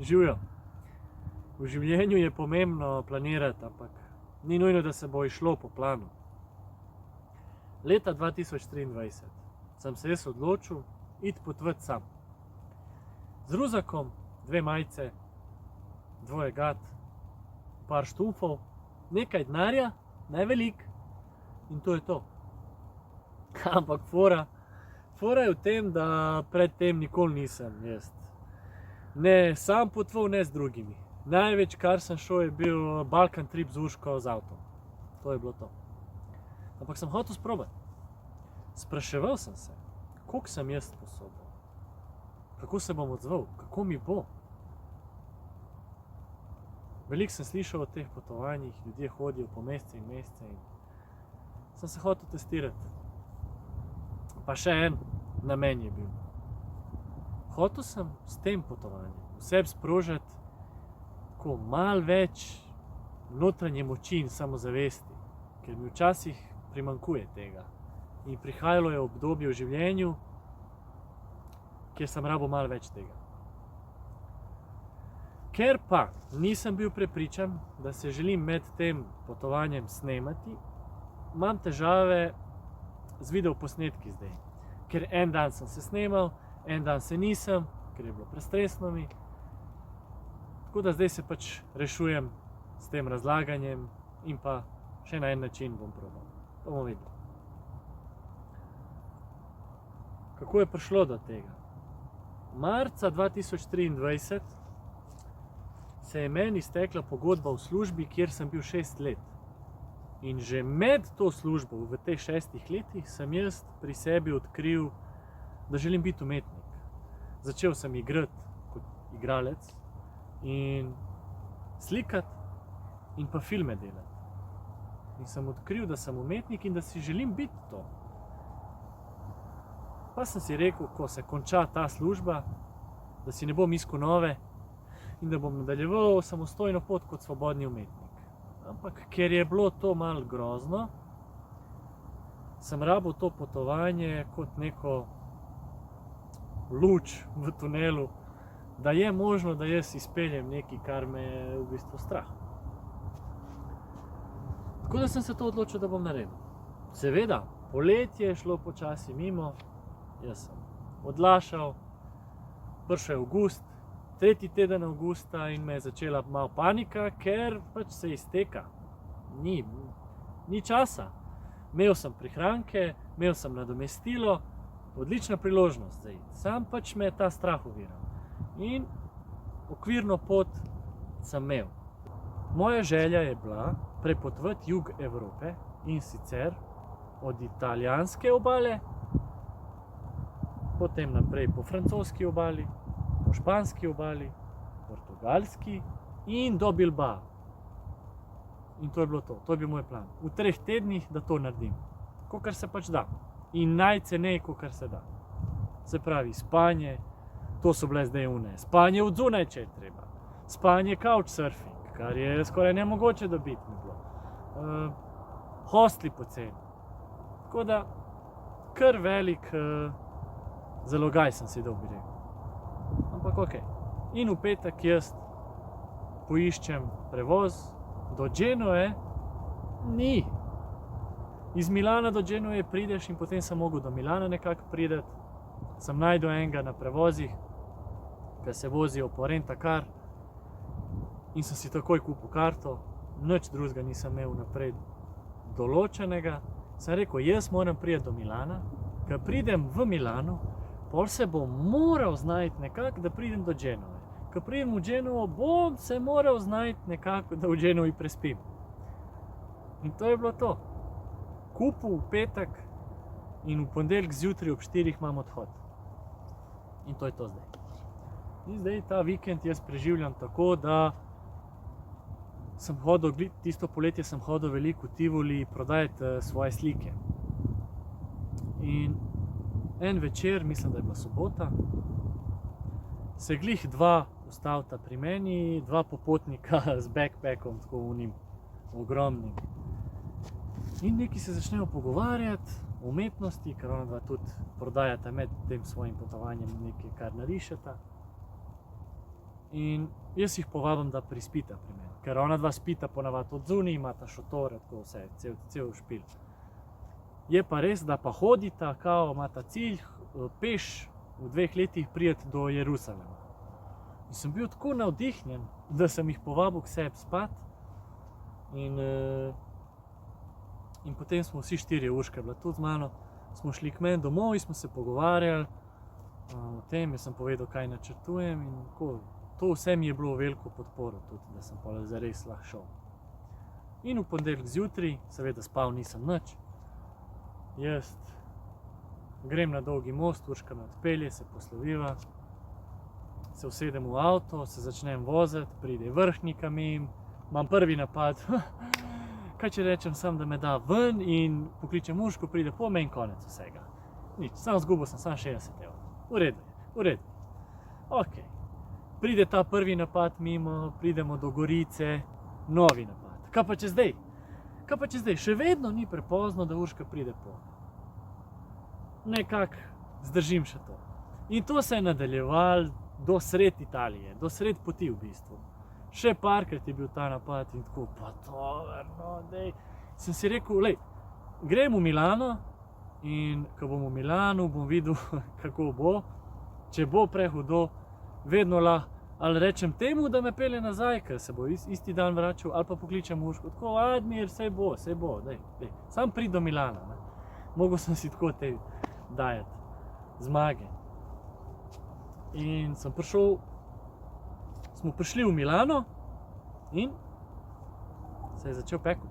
Živjo. V življenju je pomembno planirati, ampak ni nujno, da se bo išlo po planu. Leta 2023 sem se jaz odločil iti potovati sam. Z ruzakom, 2 majice, 2 gat, par štufov, nekaj denarja, ne veliko, in to je to. Ampak fora je v tem, da pred tem nikoli nisem jaz ne sam potoval, ne z drugimi. Največ, kar sem šel, je bil Balkan trip z Urško z avtom. To je bilo to. Ampak sem hotel sprobati. Spraševal sem se, koliko sem jaz sposoben, kako se bom odzval, kako mi bo. Veliko sem slišal o teh potovanjih, ljudje hodijo po mesece in mesece in sem se hotel testirati. Pa še en namen je bil. Hotel sem s tem potovanjem v sebi sprožiti tako malo več notranje moči in samozavesti, ker mi včasih primanjkuje tega. In prihajalo je obdobje v življenju, kjer sem rabil malo več tega. Ker pa nisem bil prepričan, da se želim med tem potovanjem snemati, imam težave z videoposnetki zdaj. Ker en dan sem se snemal, en dan se nisem, ker je bilo prestresno mi. Tako da zdaj se pač rešujem s tem razlaganjem in pa še na en način bom probal. To bomo videli. Kako je prišlo do tega? Marca 2023 se je meni iztekla pogodba v službi, kjer sem bil 6 let. In že med to službo, v teh 6 letih, sem jaz pri sebi odkril, da želim biti umetnik. Začel sem igrati kot igralec in slikati in pa filme delati. In sem odkril, da sem umetnik in da si želim biti to. Pa sem si rekel, ko se konča ta služba, da si ne bom iskal nove in da bom nadaljeval samostojno pot kot svobodni umetnik. Ampak ker je bilo to malo grozno, sem rabil to potovanje kot neko luč v tunelu, da je možno, da jaz izpeljem nekaj, kar me je v bistvu strah. Tako da sem se to odločil, da bom naredil. Seveda, poletje je šlo počasi mimo, jaz sem odlašal, prišel je avgust, 3. teden avgusta in me je začela malo panika, ker pač se izteka. Ni časa. Imel sem prihranke, imel sem nadomestilo, odlična priložnost zdaj. Sam pač me je ta strah oviral. In okvirno pot sem imel. Moja želja je bila prepotovati jug Evrope in sicer od italijanske obale, potem naprej po francoski obali, po španski obali, portugalski in do Bilbao. In to je bilo to. To je bil moj plan. V 3 tednih, da to naredim. Kakor se pač da. In najceneje, kakor se da. Se pravi, spanje, to so bile zdaj one. Spanje od zunaj, če je treba. Spanje couchsurfing, kar je skoraj nemogoče dobiti mi bilo. Hostli poceni. Tako da, kar velik zalogaj sem si dal, bi rekel. Ampak okej. In v petek jaz poiščem prevoz do Genoe. Ni. Iz Milana do Genoe prideš in potem sem mogel do Milana nekako priti. Sem najdel enega na prevozih, ki se vozijo po Rent-A-Car in sem si takoj kupil karto. Nič drugega nisem imel naprej določenega. Sem rekel, jaz moram priti do Milana, ko pridem v Milano, pol se bom moral znajti nekako, da pridem do Genoe. Ko pridem v Genovo, bom se moral znajti nekako, da v Genovi prespim. In to je bilo to. Kupil v petek in v ponedeljek zjutraj ob 4 imam odhod. In to je to zdaj. In zdaj ta vikend jaz preživljam tako, da sem hodil, tisto poletje sem hodil veliko v Tivoli prodajati svoje slike. In en večer, mislim, da je bila sobota, se glih 2 ustavita pri meni, 2 popotnika z backpackom, tako unim, ogromnim. In neki se začnejo pogovarjati o umetnosti, ker ona dva tudi prodajata med tem svojim potovanjem nekaj, kar narišeta. In jaz jih povabim, da prispita pri meni, ker ona dva spita ponavadi od zunaj, imata šotore, tako vse, cel špil. Je pa res, da pa hodita, kao imata cilj, peš v 2 letih priti do Jeruzalema. In sem bil tako navdihnjen, da sem jih povabil k sebi spat. In potem smo vsi 4, Urška bila tudi z mano, smo šli k meni domov in smo se pogovarjali o tem, jaz sem povedal, kaj načrtujem in tako. To vse mi je bilo veliko podporo tudi, da sem pa zares lahko šel. In v ponedeljek zjutraj, seveda spal nisem nič, jaz grem na Dolgi most, Urška me odpelje, se posloviva, se usedem v avto, se začnem voziti, pride vrhnika mimo, imam prvi napad, kaj če rečem sam, da me da ven in pokličem Urško, pride po me in konec vsega. Nič, sam zgubil sem samo 60 €. V redu je. Ok. Pride ta prvi napad mimo, pridemo do Gorice, novi napad. Kaj pa če zdaj? Še vedno ni prepozno, da Urška pride po. Nekako zdržim še to. In to se je nadaljevalo do sred Italije, do sred poti v bistvu. Še parkrat je bil ta napad in tako, pa toverno, dej. Sem si rekel, lej, grem v Milano in ko bom v Milanu, bom videl, kako bo. Če bo prehudo, vedno lahko ali rečem temu, da me pelje nazaj, ker se bo isti dan vračal, ali pa pokličem Urško, tako, Admir, sej bo, dej. Sam prid do Milana, ne. Mogel sem si tako te dajati zmage. In smo prišli v Milano in se je začel pekel.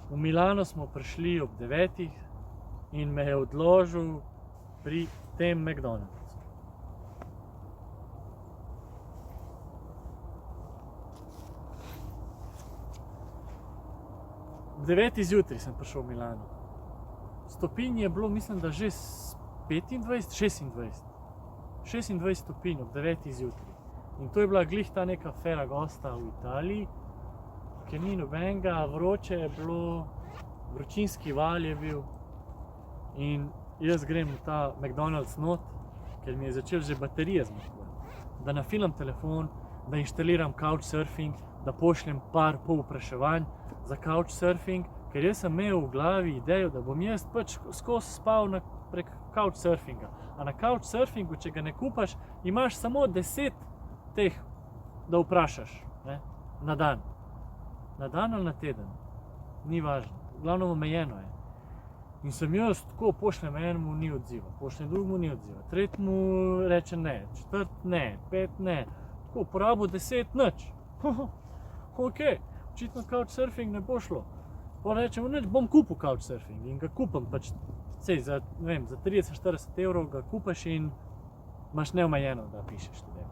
V Milano smo prišli ob 9 in me je odložil pri tem McDonald'su. Ob 9 zjutraj sem prišel v Milano. Stopinj je bilo, mislim, da že 26 stopinj ob 9 zjutraj. In to je bila glih ta neka Ferragosta v Italiji, ker ni nobenega, vroče je bilo, vročinski val je bil. In jaz grem v ta McDonald's not, ker mi je začel že baterije zmanjkovati. Da nafilam telefon, da inštaliram couchsurfing, da pošljem par povpraševanj za couchsurfing, ker jaz sem imel v glavi idejo, da bom jaz pač skozi spal prek couchsurfinga. A na couchsurfingu, če ga ne kupaš, imaš samo 10 teh, da vprašaš, ne, na dan. Na dan ali na teden, ni važno, glavno omejeno je. In sem jaz tako, pošljem enemu, ni odziva, pošljem drugemu, ni odziva, tretjemu reče ne, četrt ne, 5 ne, tako porabil 10, nič. Ok, očitno couchsurfing ne bo šlo. Pa rečem, nič, bom kupil couchsurfing in ga kupam pač, sej za 30-40 € ga kupaš in imaš neomejeno, da pišeš ljudem.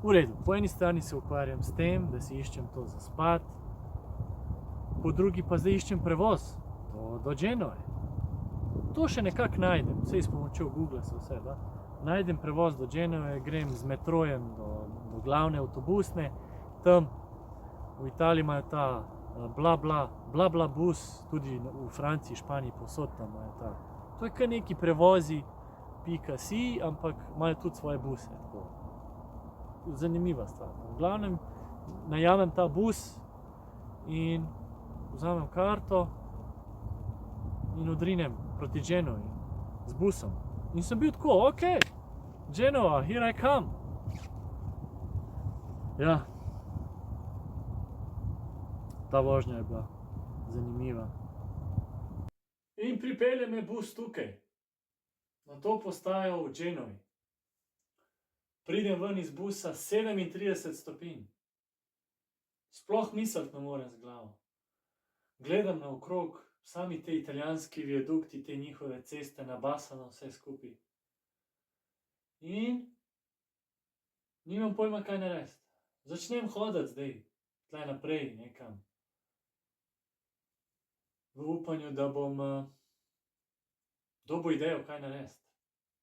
V redu, po eni strani se ukvarjam s tem, da si iščem to za spat, po drugi pa zdaj iščem prevoz do Genoe. To še nekako najdem, sej s pomočjo Google se vse da. Najdem prevoz do Genoe, grem z metrojem do glavne avtobusne, tam v Italiji imajo ta bla bus, tudi v Franciji, Španiji, povsod tam imajo ta. To je kar neki prevozi.si, ampak imajo tudi svoje buse. Zanimiva stvar. V glavnem najamem ta bus in vzamem karto in odrinem proti Genoi z busom. In sem bil tako, ok, Genoa, here I come. Ja, ta vožnja je bila zanimiva. In pripelje me bus tukaj, na to postajo v Genoi. Pridem ven iz busa, 37 stopinj. Sploh misliti ne morem z glavo. Gledam naokrog, sami te italijanski viadukti, te njihove ceste, nabasano vse skupaj. In nimam pojma, kaj narediti. Začnem hoditi zdaj, tle naprej nekam. V upanju, da bom dobil idejo, kaj narediti.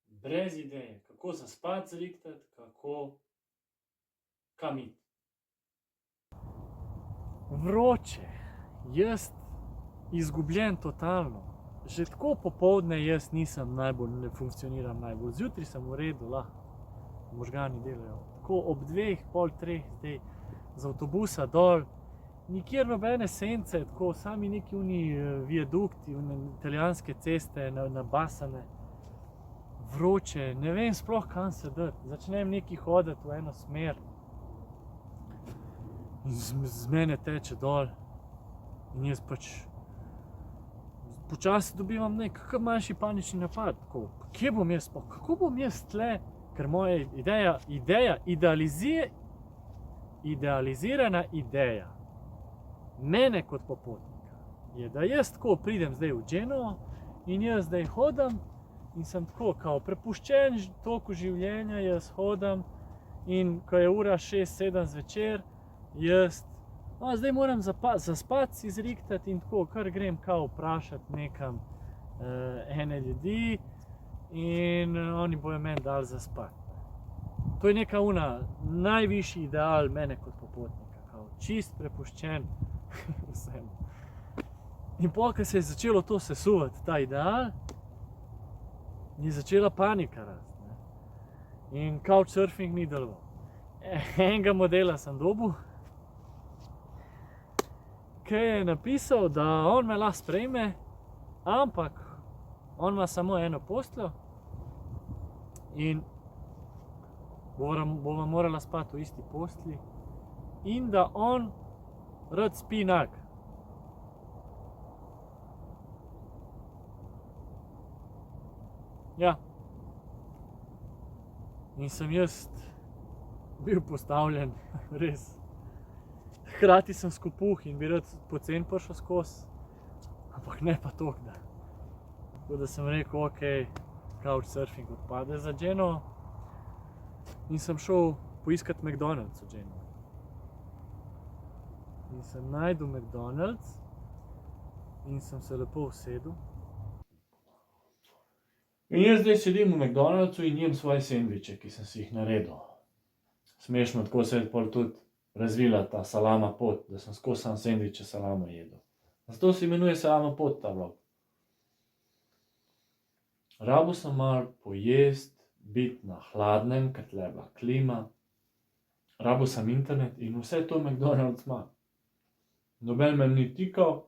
Brez ideje, kako zaspati zrihtati, kam iti. Vroče, jaz izgubljen totalno. Že tako popoldne jaz nisem najbolj, ne funkcioniram najbolj. Zjutraj sem v redu, lahko. možgani delajo. Tako ob 2, pol 3 zdaj z avtobusa dol, nikjer nobene sence, tako sami neki viadukti, italijanske ceste nabasane, vroče, ne vem sploh kam se dati. Začnem neki hoditi v eno smer in z mene teče dol in jaz pač počasi dobivam nekaj manjši panični napad, tako, kje bom jaz, kako bom jaz tle, ker moja idealizirana ideja mene kot popotnika je, da jaz tako pridem zdaj v Genovo in jaz zdaj hodam in sem tako kao prepuščen toku življenja, jaz hodam in ko je ura 6-7 zvečer, jaz zdaj moram zaspati si zrihtati in tako, kar grem kao vprašati nekam ene ljudi in oni bojo meni dali zaspati. To je neka najvišji ideal mene kot popotnika, kao čist prepuščen vsem. In pol, ko se je začelo to sesuvati, ta ideal, je začela panika rasti. In couchsurfing ni deloval. Enega modela sem dobil, ki je napisal, da on me lahko sprejme, ampak on ima samo eno posteljo in bova morala spati v isti postelji in da on rad spi nag. Ja. In sem jaz bil postavljen, res. Hkrati sem skopuh in bi rad poceni prišel skozi, ampak ne pa toliko, da. Tako da sem rekel, ok, couchsurfing odpade za Genovo in sem šel poiskat McDonald's v Genovi. In sem najdel McDonald's in sem se lepo usedel. In jaz zdaj sedim v McDonald'su in jem svoje sendviče, ki sem si jih naredil. Smešno, tako se je pol tudi razvila ta salama pot, da sem skozi sam sendviče salamo jedel. Zato se imenuje salama pot ta vlog. Rabil sem malo pojest, biti na hladnem, ker tle je bila klima. Rabil sem internet in vse to McDonald's ima. Noben me ni tikal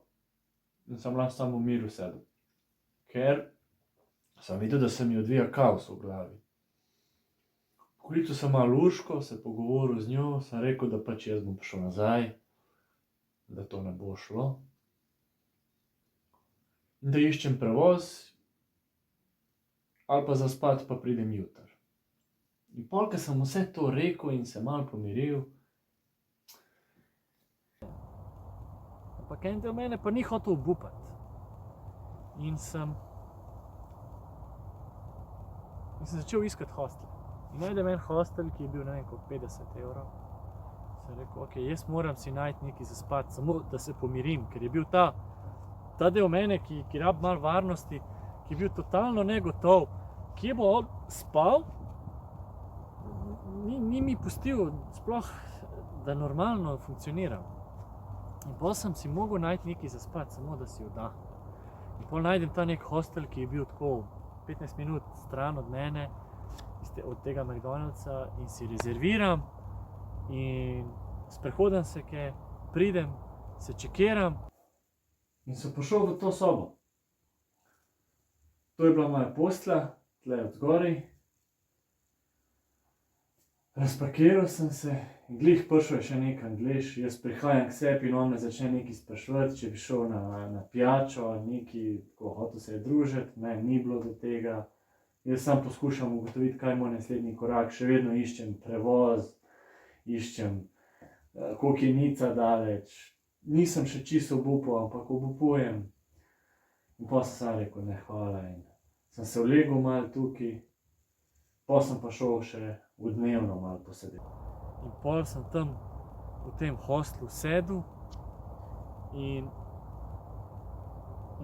in sem lahko samo v miru sedel. Ker sem videl, da se mi odvija kaos v glavi. Poklical sem malo Urško, se pogovoril z njo, sem rekel, da pač jaz bom prišel nazaj, da to ne bo šlo. In da iščem prevoz, ali pa zaspati pa pridem jutri. In pol, ko sem vse to rekel in se malo pomiril, ampak en del mene pa ni hotel obupati. In sem začel iskati hostel. In najdem en hostel, ki je bil, ne vem koliko, 50 €. Sem rekel, ok, jaz moram si najti nekaj za spati, samo da se pomirim, ker je bil ta del mene, ki rabi malo varnosti, ki je bil totalno negotov, kje bo on spal, ni mi pustil sploh, da normalno funkcioniram. In potem sem si mogel najti nekaj za spati, samo da si vdahnem. In potem najdem ta nek hostel, ki je bil tako 15 minut stran od mene, od tega McDonald'sa, in si rezerviram in sprehodim se, pridem, se čekiram in sem prišel v to sobo. To je bila moja postelja, tle od zgoraj. Razparkiral sem se in glih prišel je še nek Anglež, jaz prihajam k sebi in on me začne nekaj spraševati, če bi šel na pijačo, nekaj, tako hotel se je družiti, ne, ni bilo do tega. Jaz sam poskušam ugotoviti, kaj je moj naslednji korak, še vedno iščem prevoz, iščem, koliko je Nica daleč. Nisem še čisto obupal, ampak obupujem. In potem sem sam rekel, ne, hvala, in sem se ulegel malo tukaj, potem sem pa šel še v dnevno malo posedeti. In potem sem tam v tem hostlu sedel in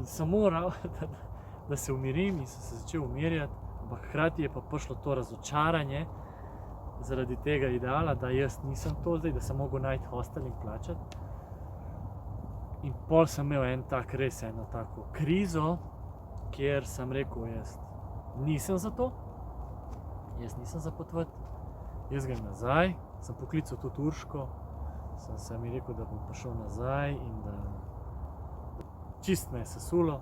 sem moral, da se umirim in sem se začel umirjati, ampak hkrati je pa prišlo to razočaranje zaradi tega ideala, da jaz nisem to zdaj, da sem mogel najti hostel in plačati. In pol sem imel res eno tako krizo, kjer sem rekel, jaz nisem za to, jaz nisem za potovati. Jaz grem nazaj, sem poklical tudi Urško, sem mi rekel, da bom prišel nazaj in da čist me je sesulo.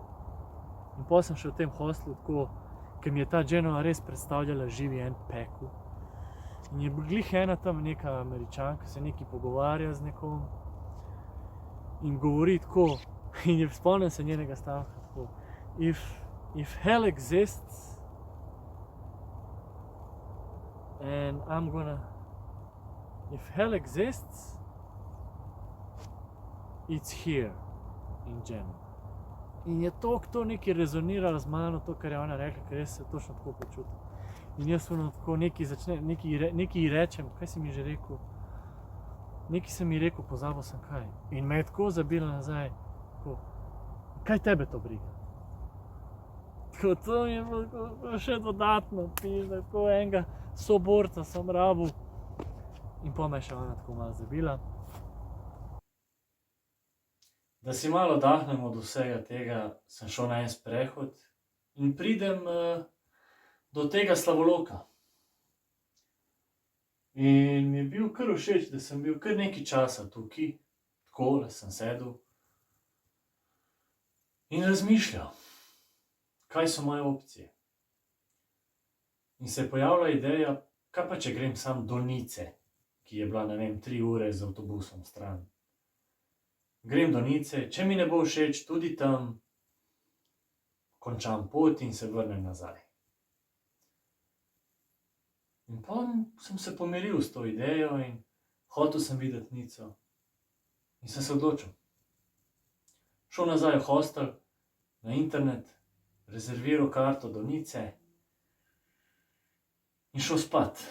In potem sem še v tem hostlu tako, ker mi je ta Genoa res predstavljala živi en pekel. In je glih ena tam neka Američanka, se nekaj pogovarja z nekom in govori tako, in je spomnim se njenega stavka tako: If hell exists and if hell exists, it's here in Genoa. In je to nekaj rezoniralo z mano, to, kar je ona rekla, ker jaz se točno tako počutim. In jaz tako nekaj rečem, kaj si mi že rekel? Nekaj sem mi rekel, pozabil sem kaj. In me je tako zabilo nazaj, tako, kaj tebe to briga? Tako, to mi je bilo še dodatno, tako enega soborca sem rabil. In potem me je še ona tako malo zabila. Da si malo oddahnem od vsega tega, sem šel na en sprehod in pridem do tega Slavoloka. In mi je bil kar všeč, da sem bil kar nekaj časa tukaj, takole sem sedel in razmišljal, kaj so moje opcije. In se je pojavila ideja, kaj pa če grem sam do Nice, ki je bila, ne vem, 3 ure z avtobusom stran. Grem do Nice, če mi ne bo všeč, tudi tam končam pot in se vrnem nazaj. In potem sem se pomiril s to idejo in hotel sem videti Nico. In sem se odločil. Šel nazaj v hostel, na internet, rezerviral karto do Nice in šel spat.